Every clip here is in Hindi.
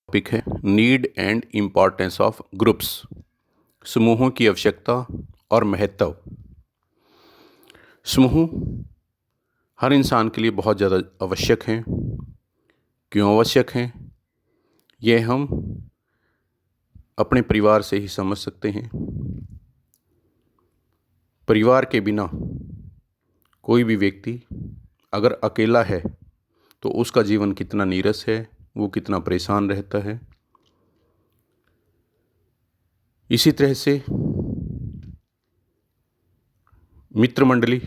टॉपिक है need and importance of groups. समूहों की आवश्यकता और महत्व। समूह हर इंसान के लिए बहुत ज़्यादा आवश्यक हैं। क्यों आवश्यक हैं ये हम अपने परिवार से ही समझ सकते हैं। परिवार के बिना कोई भी व्यक्ति अगर अकेला है तो उसका जीवन कितना नीरस है, वो कितना परेशान रहता है। इसी तरह से मित्र मंडली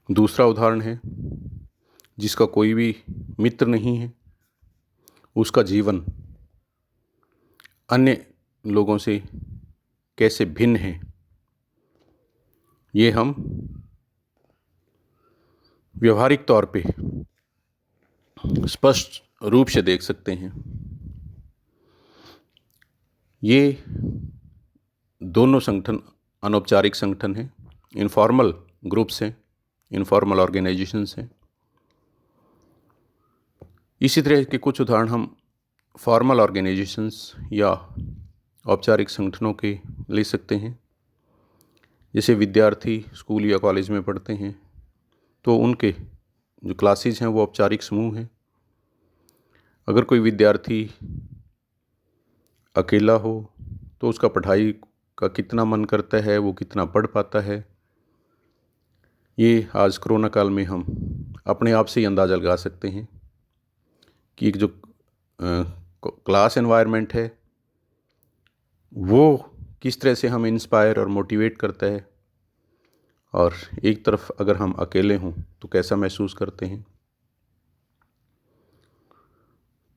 दूसरा उदाहरण है। जिसका कोई भी मित्र नहीं है उसका जीवन अन्य लोगों से कैसे भिन्न है ये हम व्यवहारिक तौर पे स्पष्ट रूप से देख सकते हैं। ये दोनों संगठन अनौपचारिक संगठन हैं, इनफॉर्मल ग्रुप्स हैं, इनफॉर्मल ऑर्गेनाइजेशंस हैं। इसी तरह के कुछ उदाहरण हम फॉर्मल ऑर्गेनाइजेशंस या औपचारिक संगठनों के ले सकते हैं। जैसे विद्यार्थी स्कूल या कॉलेज में पढ़ते हैं तो उनके जो क्लासेज हैं वो औपचारिक समूह हैं। अगर कोई विद्यार्थी अकेला हो तो उसका पढ़ाई का कितना मन करता है, वो कितना पढ़ पाता है, ये आज कोरोना काल में हम अपने आप से ही अंदाज़ा लगा सकते हैं कि जो क्लास एनवायरनमेंट है वो किस तरह से हमें इंस्पायर और मोटिवेट करता है, और एक तरफ अगर हम अकेले हों तो कैसा महसूस करते हैं।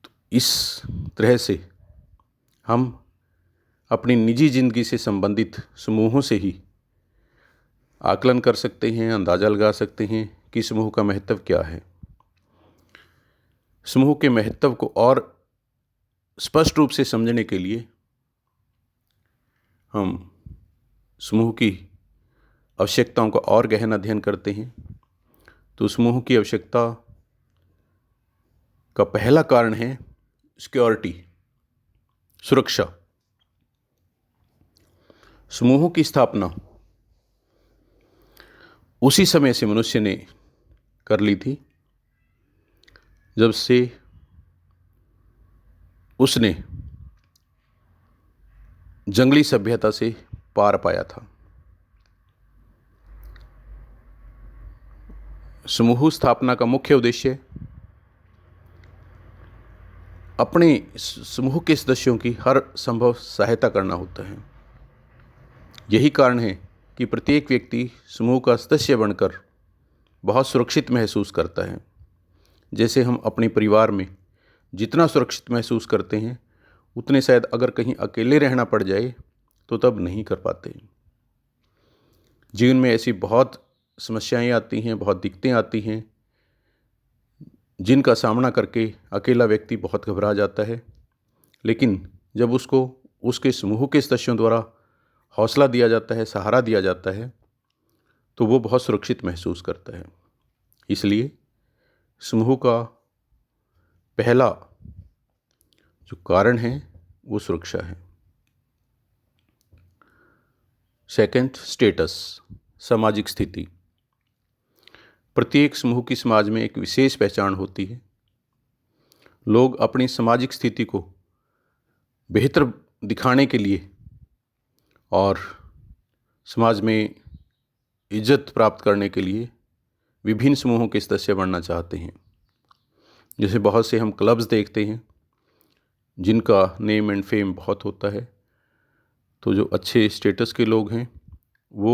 तो इस तरह से हम अपनी निजी ज़िंदगी से संबंधित समूहों से ही आकलन कर सकते हैं, अंदाज़ा लगा सकते हैं कि समूह का महत्व क्या है। समूह के महत्व को और स्पष्ट रूप से समझने के लिए हम समूह की आवश्यकताओं का और गहन अध्ययन करते हैं। तो समूह की आवश्यकता का पहला कारण है सिक्योरिटी, सुरक्षा। समूहों की स्थापना उसी समय से मनुष्य ने कर ली थी जब से उसने जंगली सभ्यता से पार पाया था। समूह स्थापना का मुख्य उद्देश्य अपने समूह के सदस्यों की हर संभव सहायता करना होता है। यही कारण है कि प्रत्येक व्यक्ति समूह का सदस्य बनकर बहुत सुरक्षित महसूस करता है। जैसे हम अपने परिवार में जितना सुरक्षित महसूस करते हैं उतने शायद अगर कहीं अकेले रहना पड़ जाए तो तब नहीं कर पाते। जीवन में ऐसी बहुत समस्याएं आती हैं, बहुत दिक्कतें आती हैं जिनका सामना करके अकेला व्यक्ति बहुत घबरा जाता है। लेकिन जब उसको उसके समूह के सदस्यों द्वारा हौसला दिया जाता है, सहारा दिया जाता है, तो वो बहुत सुरक्षित महसूस करता है। इसलिए समूह का पहला जो कारण है वो सुरक्षा है। सेकंड, स्टेटस, सामाजिक स्थिति। प्रत्येक समूह की समाज में एक विशेष पहचान होती है। लोग अपनी सामाजिक स्थिति को बेहतर दिखाने के लिए और समाज में इज्जत प्राप्त करने के लिए विभिन्न समूहों के सदस्य बनना चाहते हैं। जैसे बहुत से हम क्लब्स देखते हैं जिनका नेम एंड फेम बहुत होता है। तो जो अच्छे स्टेटस के लोग हैं वो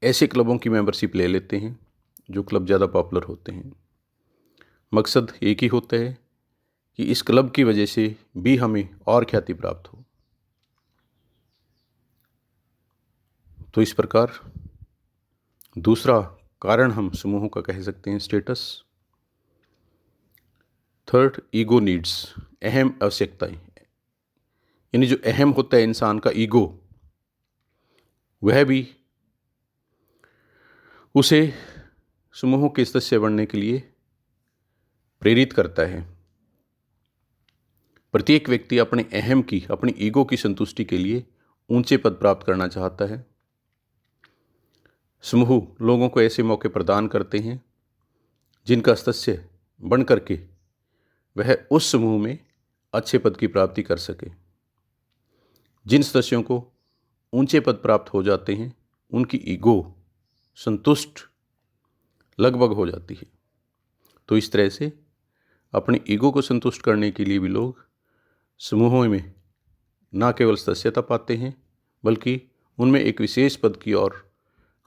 ऐसे क्लबों की मेंबरशिप ले लेते हैं जो क्लब ज़्यादा पॉपुलर होते हैं। मकसद एक ही होता है कि इस क्लब की वजह से भी हमें और ख्याति प्राप्त हो। तो इस प्रकार दूसरा कारण हम समूहों का कह सकते हैं स्टेटस। थर्ड, ईगो नीड्स, अहम आवश्यकताएं। यानी जो अहम होता है इंसान का ईगो, वह भी उसे समूहों के सदस्य बनने के लिए प्रेरित करता है। प्रत्येक व्यक्ति अपने अहम की, अपनी ईगो की संतुष्टि के लिए ऊंचे पद प्राप्त करना चाहता है। समूह लोगों को ऐसे मौके प्रदान करते हैं जिनका सदस्य बन करके वह उस समूह में अच्छे पद की प्राप्ति कर सके। जिन सदस्यों को ऊंचे पद प्राप्त हो जाते हैं उनकी ईगो संतुष्ट लगभग हो जाती है। तो इस तरह से अपनी ईगो को संतुष्ट करने के लिए भी लोग समूहों में न केवल सदस्यता पाते हैं बल्कि उनमें एक विशेष पद की ओर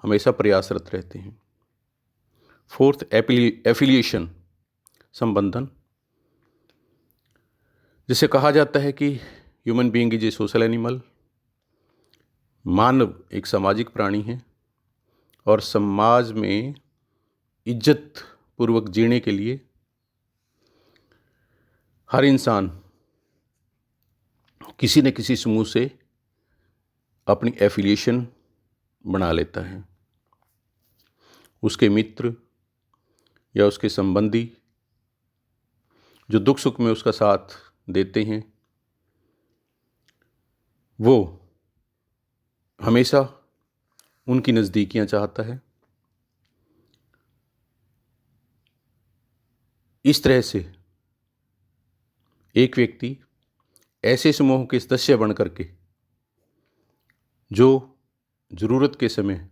हमेशा प्रयासरत रहते हैं। फोर्थ, एफिलिएशन, संबंधन। जिसे कहा जाता है कि human being is a social animal, मानव एक सामाजिक प्राणी है और समाज में इज्जत पूर्वक जीने के लिए हर इंसान किसी न किसी समूह से अपनी एफिलिएशन बना लेता है। उसके मित्र या उसके संबंधी जो दुख सुख में उसका साथ देते हैं वो हमेशा उनकी नज़दीकियां चाहता है। इस तरह से एक व्यक्ति ऐसे समूह के सदस्य बन करके जो ज़रूरत के समय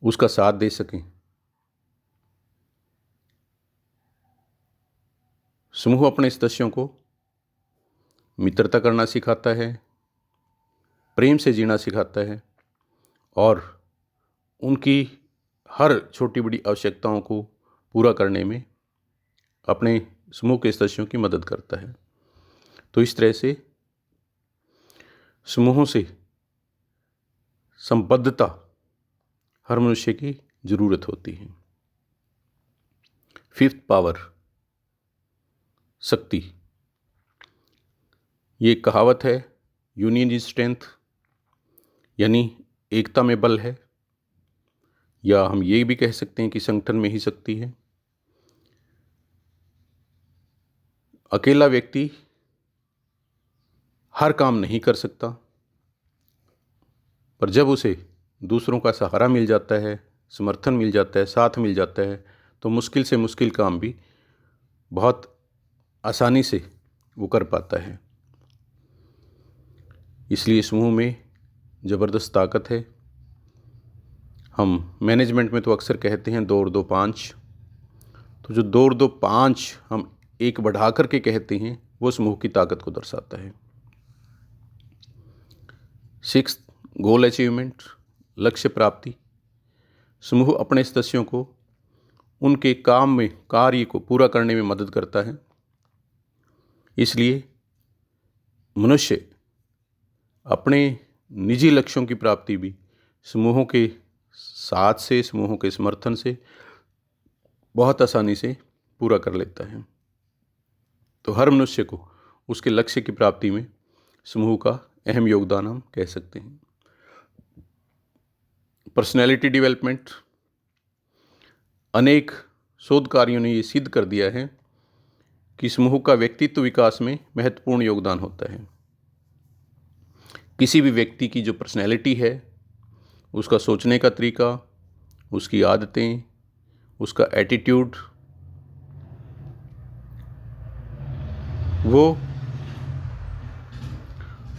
उसका साथ दे सकें, समूह अपने सदस्यों को मित्रता करना सिखाता है, प्रेम से जीना सिखाता है और उनकी हर छोटी बड़ी आवश्यकताओं को पूरा करने में अपने समूह के सदस्यों की मदद करता है। तो इस तरह से समूहों से संबद्धता हर मनुष्य की ज़रूरत होती है। फिफ्थ, पावर, शक्ति। ये कहावत है, यूनियन इज स्ट्रेंथ, यानी एकता में बल है, या हम ये भी कह सकते हैं कि संगठन में ही शक्ति है। अकेला व्यक्ति हर काम नहीं कर सकता, पर जब उसे दूसरों का सहारा मिल जाता है, समर्थन मिल जाता है, साथ मिल जाता है, तो मुश्किल से मुश्किल काम भी बहुत आसानी से वो कर पाता है। इसलिए समूह में ज़बरदस्त ताकत है। हम मैनेजमेंट में तो अक्सर कहते हैं 2 और 2 5। तो जो 2 और 2 5 हम एक बढ़ा कर के कहते हैं वो समूह की ताकत को दर्शाता है। सिक्स्थ, गोल अचीवमेंट, लक्ष्य प्राप्ति। समूह अपने सदस्यों को उनके काम में, कार्य को पूरा करने में मदद करता है। इसलिए मनुष्य अपने निजी लक्ष्यों की प्राप्ति भी समूहों के साथ से, समूहों के समर्थन से बहुत आसानी से पूरा कर लेता है। तो हर मनुष्य को उसके लक्ष्य की प्राप्ति में समूह का अहम योगदान हम कह सकते हैं। Personality development. अनेक शोधकारियों ने ये सिद्ध कर दिया है कि समूह का व्यक्तित्व विकास में महत्वपूर्ण योगदान होता है। किसी भी व्यक्ति की जो पर्सनैलिटी है, उसका सोचने का तरीका, उसकी आदतें, उसका एटीट्यूड, वो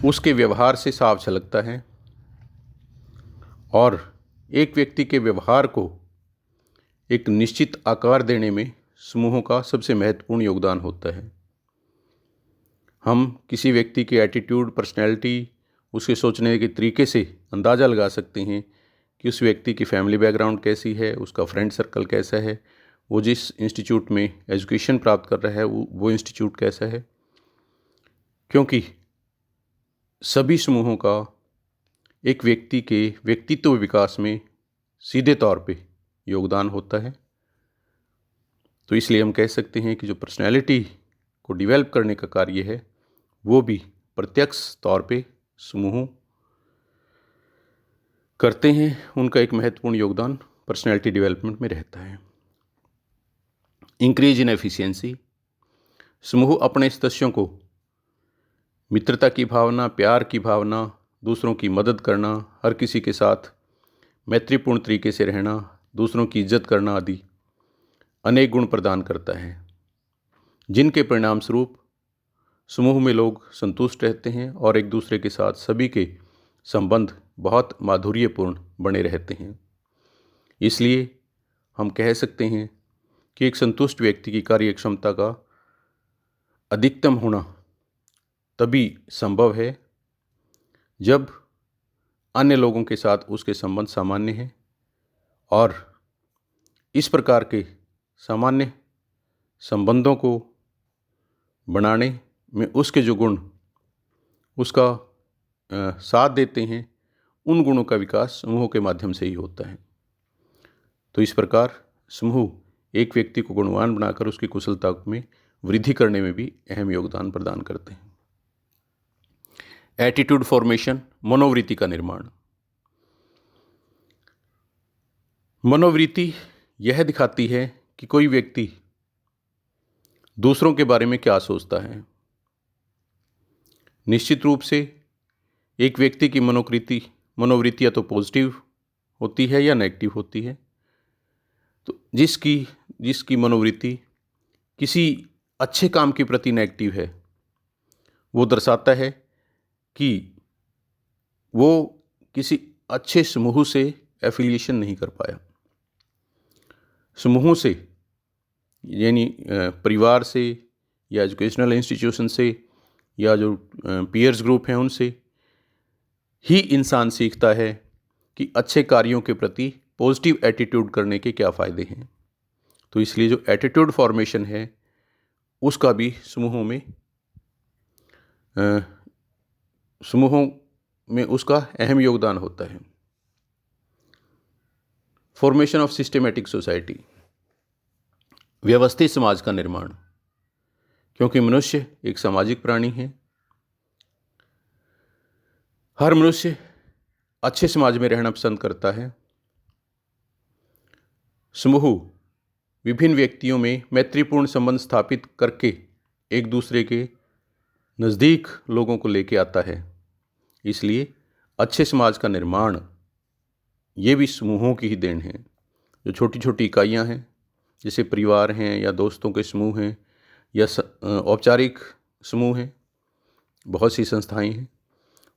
उसके व्यवहार से साफ झलकता है और एक व्यक्ति के व्यवहार को एक निश्चित आकार देने में समूहों का सबसे महत्वपूर्ण योगदान होता है। हम किसी व्यक्ति के एटीट्यूड, पर्सनैलिटी, उसके सोचने के तरीके से अंदाज़ा लगा सकते हैं कि उस व्यक्ति की फैमिली बैकग्राउंड कैसी है, उसका फ्रेंड सर्कल कैसा है, वो जिस इंस्टीट्यूट में एजुकेशन प्राप्त कर रहा है वो इंस्टीट्यूट कैसा है। क्योंकि सभी समूहों का एक व्यक्ति के व्यक्तित्व विकास में सीधे तौर पे योगदान होता है। तो इसलिए हम कह सकते हैं कि जो पर्सनैलिटी को डेवलप करने का कार्य है वो भी प्रत्यक्ष तौर पे समूह करते हैं। उनका एक महत्वपूर्ण योगदान पर्सनैलिटी डेवलपमेंट में रहता है। Increase in efficiency. समूह अपने सदस्यों को मित्रता की भावना, प्यार की भावना, दूसरों की मदद करना, हर किसी के साथ मैत्रीपूर्ण तरीके से रहना, दूसरों की इज्जत करना आदि अनेक गुण प्रदान करता है, जिनके परिणाम स्वरूप समूह में लोग संतुष्ट रहते हैं और एक दूसरे के साथ सभी के संबंध बहुत माधुर्यपूर्ण बने रहते हैं। इसलिए हम कह सकते हैं कि एक संतुष्ट व्यक्ति की कार्य क्षमता का अधिकतम होना तभी संभव है जब अन्य लोगों के साथ उसके संबंध सामान्य हैं और इस प्रकार के सामान्य संबंधों को बनाने में उसके जो गुण उसका साथ देते हैं, उन गुणों का विकास समूह के माध्यम से ही होता है। तो इस प्रकार समूह एक व्यक्ति को गुणवान बनाकर उसकी कुशलता में वृद्धि करने में भी अहम योगदान प्रदान करते हैं। एटीट्यूड फॉर्मेशन, मनोवृत्ति का निर्माण। मनोवृत्ति यह दिखाती है कि कोई व्यक्ति दूसरों के बारे में क्या सोचता है। निश्चित रूप से एक व्यक्ति की मनोवृत्ति या तो पॉजिटिव होती है या नेगेटिव होती है। तो जिसकी मनोवृत्ति किसी अच्छे काम के प्रति नेगेटिव है, वो दर्शाता है कि वो किसी अच्छे समूह से एफिलिएशन नहीं कर पाया। समूह से यानी परिवार से या एजुकेशनल इंस्टीट्यूशन से या जो पीयर्स ग्रुप हैं उनसे ही इंसान सीखता है कि अच्छे कार्यों के प्रति पॉजिटिव एटीट्यूड करने के क्या फ़ायदे हैं। तो इसलिए जो एटीट्यूड फॉर्मेशन है उसका भी समूहों में उसका अहम योगदान होता है। फॉर्मेशन ऑफ सिस्टमेटिक सोसाइटी, व्यवस्थित समाज का निर्माण। क्योंकि मनुष्य एक सामाजिक प्राणी है, हर मनुष्य अच्छे समाज में रहना पसंद करता है। समूह विभिन्न व्यक्तियों में मैत्रीपूर्ण संबंध स्थापित करके एक दूसरे के नज़दीक लोगों को लेके आता है। इसलिए अच्छे समाज का निर्माण ये भी समूहों की ही देन है। जो छोटी छोटी इकाइयाँ हैं, जैसे परिवार हैं या दोस्तों के समूह हैं या औपचारिक समूह हैं, बहुत सी संस्थाएं हैं,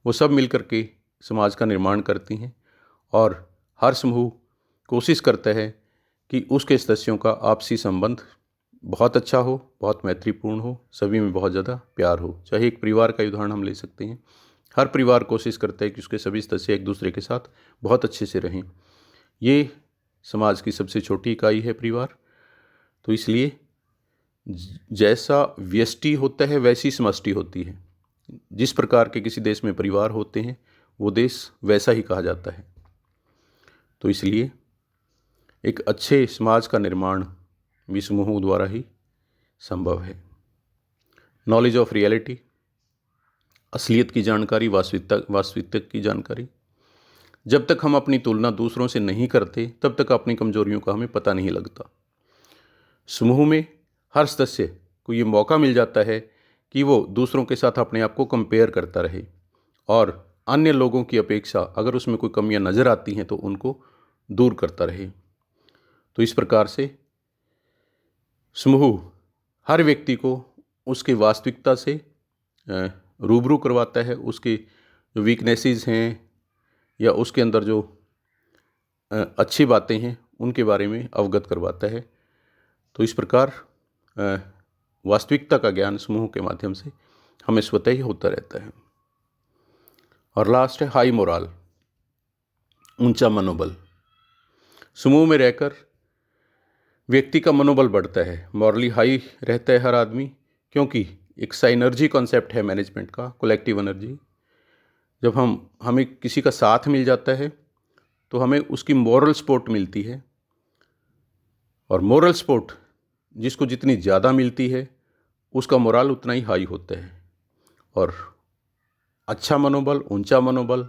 वो सब मिलकर के समाज का निर्माण करती हैं और हर समूह कोशिश करता है कि उसके सदस्यों का आपसी संबंध बहुत अच्छा हो, बहुत मैत्रीपूर्ण हो, सभी में बहुत ज़्यादा प्यार हो। चाहे एक परिवार का उदाहरण हम ले सकते हैं। हर परिवार कोशिश करता है कि उसके सभी सदस्य एक दूसरे के साथ बहुत अच्छे से रहें। ये समाज की सबसे छोटी इकाई है परिवार। तो इसलिए जैसा व्यष्टि होता है वैसी समष्टि होती है। जिस प्रकार के किसी देश में परिवार होते हैं वो देश वैसा ही कहा जाता है। तो इसलिए एक अच्छे समाज का निर्माण भी समूहों द्वारा ही संभव है। नॉलेज ऑफ रियलिटी, असलियत की जानकारी, वास्तविकता की जानकारी। जब तक हम अपनी तुलना दूसरों से नहीं करते तब तक अपनी कमजोरियों का हमें पता नहीं लगता। समूह में हर सदस्य को ये मौका मिल जाता है कि वो दूसरों के साथ अपने आप को कंपेयर करता रहे और अन्य लोगों की अपेक्षा अगर उसमें कोई कमियां नज़र आती हैं तो उनको दूर करता रहे। तो इस प्रकार से समूह हर व्यक्ति को उसके वास्तविकता से रूबरू करवाता है, उसके जो वीकनेसेस हैं या उसके अंदर जो अच्छी बातें हैं उनके बारे में अवगत करवाता है। तो इस प्रकार वास्तविकता का ज्ञान समूह के माध्यम से हमें स्वतः ही होता रहता है। और लास्ट है हाई मोराल, ऊंचा मनोबल। समूह में रहकर व्यक्ति का मनोबल बढ़ता है, मॉरली हाई रहता है हर आदमी, क्योंकि एक साइनर्जी कॉन्सेप्ट है मैनेजमेंट का, कलेक्टिव एनर्जी। जब हमें किसी का साथ मिल जाता है तो हमें उसकी मॉरल सपोर्ट मिलती है और मॉरल सपोर्ट जिसको जितनी ज़्यादा मिलती है उसका मोराल उतना ही हाई होता है। और अच्छा मनोबल, ऊंचा मनोबल,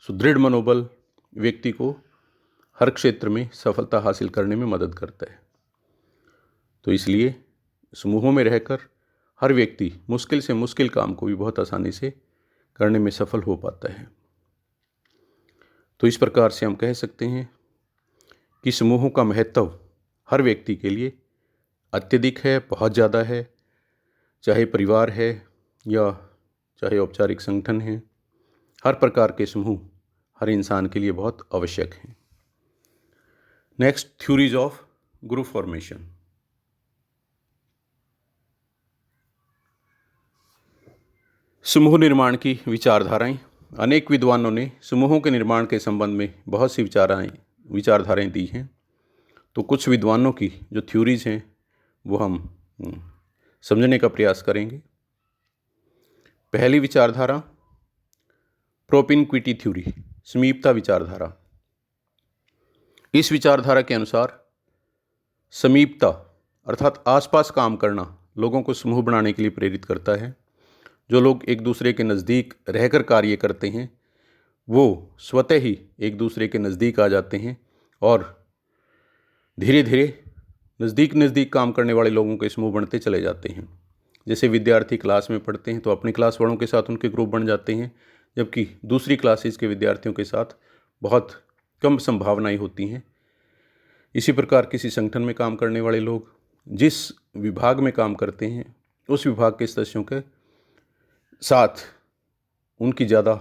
सुदृढ़ मनोबल व्यक्ति को हर क्षेत्र में सफलता हासिल करने में मदद करता है। तो इसलिए समूहों में रहकर हर व्यक्ति मुश्किल से मुश्किल काम को भी बहुत आसानी से करने में सफल हो पाता है। तो इस प्रकार से हम कह सकते हैं कि समूहों का महत्व हर व्यक्ति के लिए अत्यधिक है, बहुत ज़्यादा है, चाहे परिवार है या चाहे औपचारिक संगठन है। हर प्रकार के समूह हर इंसान के लिए बहुत आवश्यक हैं। Next, theories of group formation. समूह निर्माण की विचारधाराएं। अनेक विद्वानों ने समूहों के निर्माण के संबंध में बहुत सी विचारधाराएं दी हैं। तो कुछ विद्वानों की जो थ्योरीज हैं वो हम समझने का प्रयास करेंगे। पहली विचारधारा प्रोपिनक्विटी थ्योरी, समीपता विचारधारा। इस विचारधारा के अनुसार समीपता अर्थात आसपास काम करना लोगों को समूह बनाने के लिए प्रेरित करता है। जो लोग एक दूसरे के नज़दीक रहकर कार्य करते हैं वो स्वतः ही एक दूसरे के नज़दीक आ जाते हैं और धीरे धीरे नज़दीक काम करने वाले लोगों के समूह बनते चले जाते हैं। जैसे विद्यार्थी क्लास में पढ़ते हैं तो अपनी क्लास वालों के साथ उनके ग्रुप बन जाते हैं, जबकि दूसरी क्लासेस के विद्यार्थियों के साथ बहुत कम संभावनाएं होती हैं। इसी प्रकार किसी संगठन में काम करने वाले लोग जिस विभाग में काम करते हैं उस विभाग के सदस्यों के साथ उनकी ज़्यादा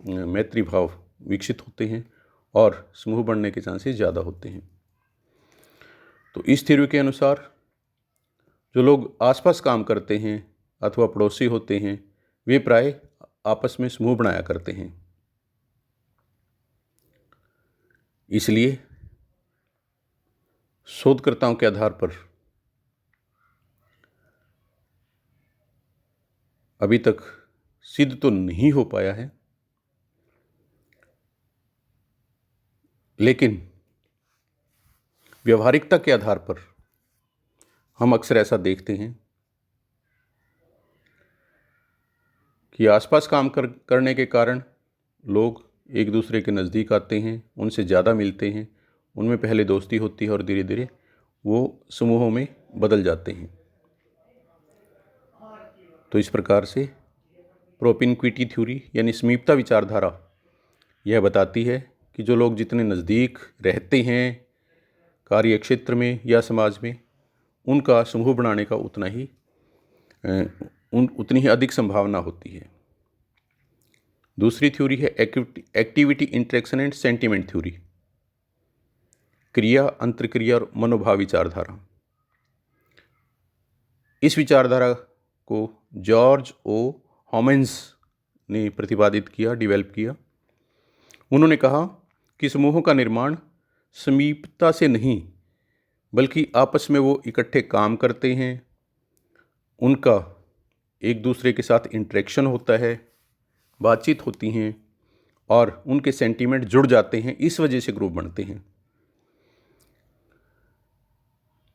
मैत्री भाव विकसित होते हैं और समूह बनने के चांसेस ज़्यादा होते हैं। तो इस थ्योरी के अनुसार जो लोग आसपास काम करते हैं अथवा पड़ोसी होते हैं वे प्राय आपस में समूह बनाया करते हैं। इसलिए शोधकर्ताओं के आधार पर अभी तक सिद्ध तो नहीं हो पाया है, लेकिन व्यवहारिकता के आधार पर हम अक्सर ऐसा देखते हैं कि आसपास काम करने के कारण लोग एक दूसरे के नज़दीक आते हैं, उनसे ज़्यादा मिलते हैं, उनमें पहले दोस्ती होती है और धीरे धीरे वो समूहों में बदल जाते हैं। तो इस प्रकार से प्रोपिनक्विटी थ्योरी यानी समीपता विचारधारा यह बताती है कि जो लोग जितने नज़दीक रहते हैं कार्य क्षेत्र में या समाज में, उनका समूह बनाने का उतनी ही अधिक संभावना होती है। दूसरी थ्योरी है activity, interaction and sentiment theory, क्रिया, अंतर्क्रिया और मनोभाव विचारधारा। इस विचारधारा को जॉर्ज ओ हॉमेंस ने प्रतिपादित किया, डेवलप किया। उन्होंने कहा कि समूहों का निर्माण समीपता से नहीं बल्कि आपस में वो इकट्ठे काम करते हैं, उनका एक दूसरे के साथ इंटरेक्शन होता है, बातचीत होती हैं और उनके सेंटीमेंट जुड़ जाते हैं, इस वजह से ग्रुप बनते हैं।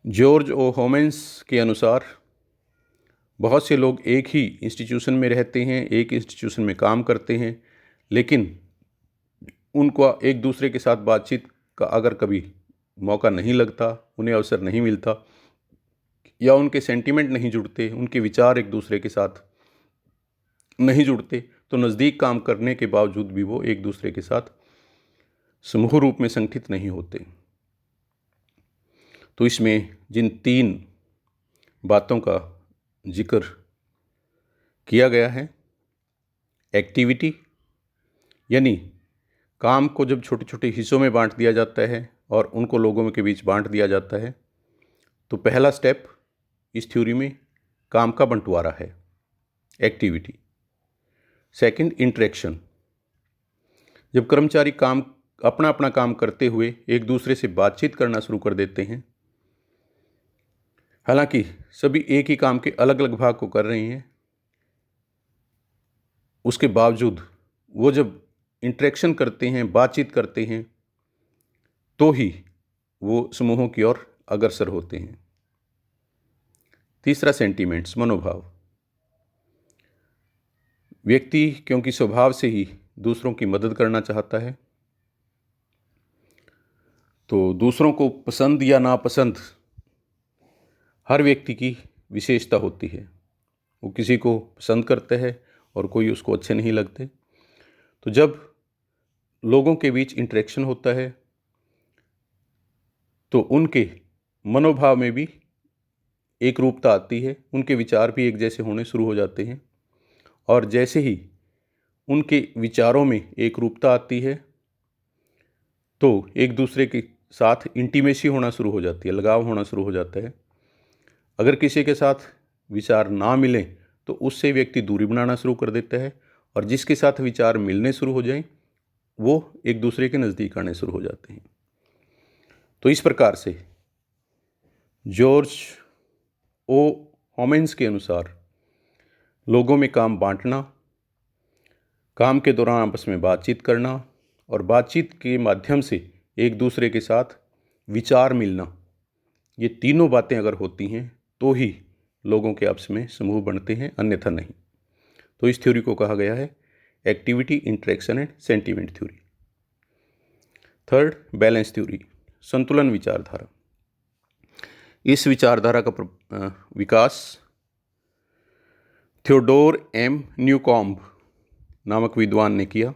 जॉर्ज ओ हॉमेंस के अनुसार बहुत से लोग एक ही इंस्टीट्यूशन में रहते हैं, एक इंस्टीट्यूशन में काम करते हैं, लेकिन उनको एक दूसरे के साथ बातचीत का अगर कभी मौका नहीं लगता, उन्हें अवसर नहीं मिलता या उनके सेंटीमेंट नहीं जुड़ते, उनके विचार एक दूसरे के साथ नहीं जुड़ते, तो नज़दीक काम करने के बावजूद भी वो एक दूसरे के साथ समूह रूप में संगठित नहीं होते। तो इसमें जिन 3 बातों का जिक्र किया गया है, एक्टिविटी यानी काम को जब छोटे छोटे हिस्सों में बांट दिया जाता है और उनको लोगों के बीच बांट दिया जाता है, तो पहला स्टेप इस थ्योरी में काम का बंटवारा है, एक्टिविटी। सेकंड, इंटरेक्शन, जब कर्मचारी अपना अपना काम करते हुए एक दूसरे से बातचीत करना शुरू कर देते हैं, हालांकि सभी एक ही काम के अलग अलग भाग को कर रहे हैं, उसके बावजूद वो जब इंटरेक्शन करते हैं, बातचीत करते हैं, तो ही वो समूहों की ओर अग्रसर होते हैं। तीसरा, सेंटीमेंट्स, मनोभाव। व्यक्ति क्योंकि स्वभाव से ही दूसरों की मदद करना चाहता है, तो दूसरों को पसंद या नापसंद हर व्यक्ति की विशेषता होती है। वो किसी को पसंद करते हैं और कोई उसको अच्छे नहीं लगते। तो जब लोगों के बीच इंटरेक्शन होता है तो उनके मनोभाव में भी एक रूपता आती है, उनके विचार भी एक जैसे होने शुरू हो जाते हैं। और जैसे ही उनके विचारों में एक रूपता आती है तो एक दूसरे के साथ इंटीमेसी होना शुरू हो जाती है, लगाव होना शुरू हो जाता है। अगर किसी के साथ विचार ना मिले तो उससे व्यक्ति दूरी बनाना शुरू कर देता है, और जिसके साथ विचार मिलने शुरू हो जाएं वो एक दूसरे के नज़दीक आने शुरू हो जाते हैं। तो इस प्रकार से जॉर्ज ओ हॉमेंस के अनुसार लोगों में काम बांटना, काम के दौरान आपस में बातचीत करना और बातचीत के माध्यम से एक दूसरे के साथ विचार मिलना, ये तीनों बातें अगर होती हैं तो ही लोगों के आपस में समूह बनते हैं, अन्यथा नहीं। तो इस थ्योरी को कहा गया है activity, interaction and sentiment theory. Third, balance theory, संतुलन विचारधारा। इस विचारधारा का विकास थियोडोर एम न्यूकॉम्ब नामक विद्वान ने किया।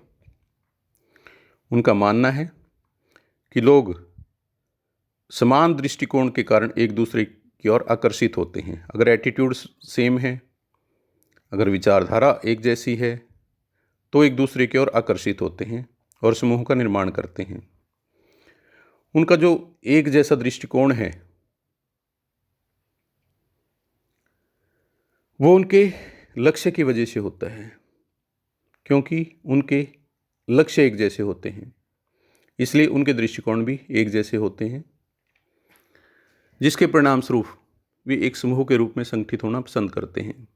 उनका मानना है कि लोग समान दृष्टिकोण के कारण एक दूसरे की ओर आकर्षित होते हैं। अगर एटीट्यूड सेम है, अगर विचारधारा एक जैसी है तो एक दूसरे की ओर आकर्षित होते हैं और समूह का निर्माण करते हैं। उनका जो एक जैसा दृष्टिकोण है वो उनके लक्ष्य की वजह से होता है, क्योंकि उनके लक्ष्य एक जैसे होते हैं इसलिए उनके दृष्टिकोण भी एक जैसे होते हैं, जिसके परिणाम स्वरूप वे एक समूह के रूप में संगठित होना पसंद करते हैं।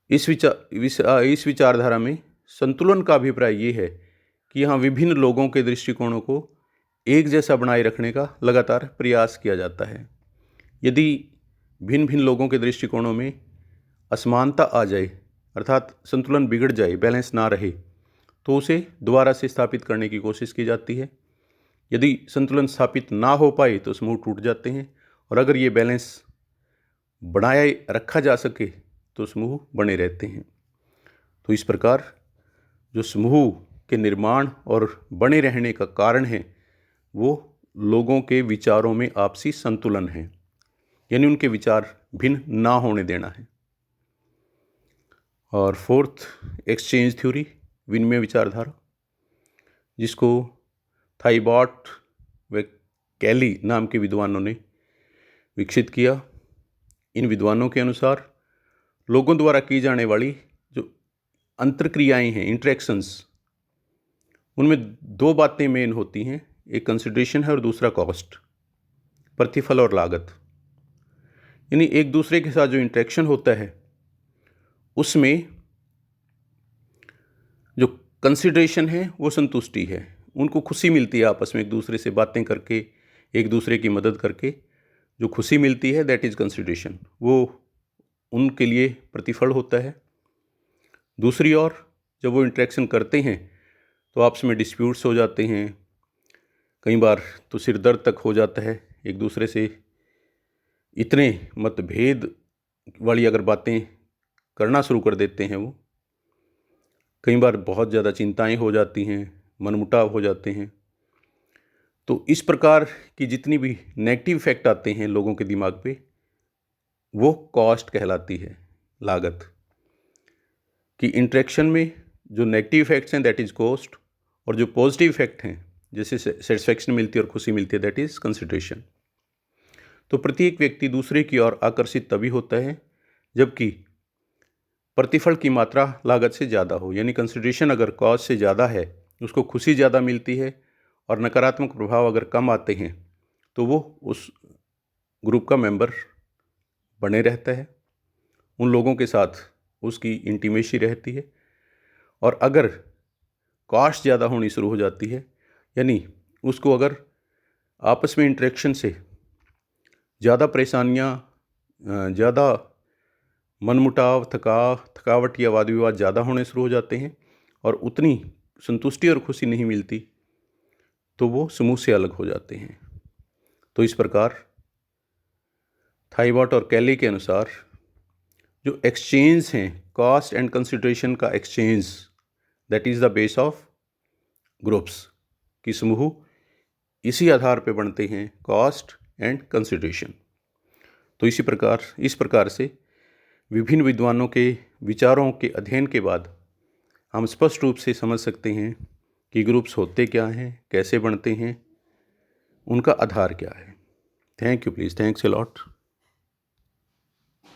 इस विचारधारा में संतुलन का अभिप्राय ये है कि यहाँ विभिन्न लोगों के दृष्टिकोणों को एक जैसा बनाए रखने का लगातार प्रयास किया जाता है। यदि भिन्न भिन्न लोगों के दृष्टिकोणों में असमानता आ जाए, अर्थात संतुलन बिगड़ जाए, बैलेंस ना रहे, तो उसे दोबारा से स्थापित करने की कोशिश की जाती है। यदि संतुलन स्थापित ना हो पाए तो समूह टूट जाते हैं, और अगर ये बैलेंस बनाए रखा जा सके तो समूह बने रहते हैं। तो इस प्रकार जो समूह के निर्माण और बने रहने का कारण है वो लोगों के विचारों में आपसी संतुलन है, यानी उनके विचार भिन्न ना होने देना है। और फोर्थ, एक्सचेंज थ्योरी, विनिमय विचारधारा, जिसको थाइबॉट व कैली नाम के विद्वानों ने विकसित किया। इन विद्वानों के अनुसार लोगों द्वारा की जाने वाली जो अंतर्क्रियाएं हैं, इंटरेक्शंस, उनमें दो बातें मेन होती हैं, एक कंसिडरेशन है और दूसरा कॉस्ट, प्रतिफल और लागत। यानी एक दूसरे के साथ जो इंटरेक्शन होता है उसमें जो कंसिडरेशन है वो संतुष्टि है, उनको खुशी मिलती है आपस में एक दूसरे से बातें करके, एक दूसरे की मदद करके जो खुशी मिलती है, दैट इज़ कंसिडरेशन, वो उनके लिए प्रतिफल होता है। दूसरी ओर जब वो इंटरेक्शन करते हैं तो आपस में डिस्प्यूट्स हो जाते हैं, कई बार तो सिर दर्द तक हो जाता है, एक दूसरे से इतने मतभेद वाली अगर बातें करना शुरू कर देते हैं वो, कई बार बहुत ज़्यादा चिंताएं हो जाती हैं, मनमुटाव हो जाते हैं। तो इस प्रकार की जितनी भी नेगेटिव इफेक्ट आते हैं लोगों के दिमाग पे, वो कॉस्ट कहलाती है, लागत। कि इंटरेक्शन में जो नेगेटिव इफेक्ट्स हैं दैट इज़ कॉस्ट, और जो पॉजिटिव इफेक्ट हैं जैसे सेटिस्फेक्शन मिलती है और खुशी मिलती है दैट इज़ कंसिडरेशन। तो प्रत्येक व्यक्ति दूसरे की ओर आकर्षित तभी होता है जबकि प्रतिफल की मात्रा लागत से ज़्यादा हो, यानी कंसिडरेशन अगर कॉस्ट से ज़्यादा है, उसको खुशी ज़्यादा मिलती है, और नकारात्मक प्रभाव अगर कम आते हैं तो वो उस ग्रुप का मेंबर बने रहता है, उन लोगों के साथ उसकी इंटीमेसी रहती है। और अगर कॉस्ट ज़्यादा होनी शुरू हो जाती है, यानी उसको अगर आपस में इंटरेक्शन से ज़्यादा परेशानियाँ, ज़्यादा मनमुटाव, थकावट या वाद विवाद ज़्यादा होने शुरू हो जाते हैं और उतनी संतुष्टि और खुशी नहीं मिलती, तो वो समूह से अलग हो जाते हैं। तो इस प्रकार थाइबॉट और कैली के अनुसार जो एक्सचेंज हैं, कॉस्ट एंड कंसिडरेशन का exchange, that is the base of groups, कि समूह इसी आधार पे बनते हैं, कॉस्ट एंड कंसिडरेशन। तो इस प्रकार से विभिन्न विद्वानों के विचारों के अध्ययन के बाद हम स्पष्ट रूप से समझ सकते हैं कि ग्रुप्स होते क्या हैं, कैसे बनते हैं, उनका आधार क्या है। Thank you please, thanks a lot.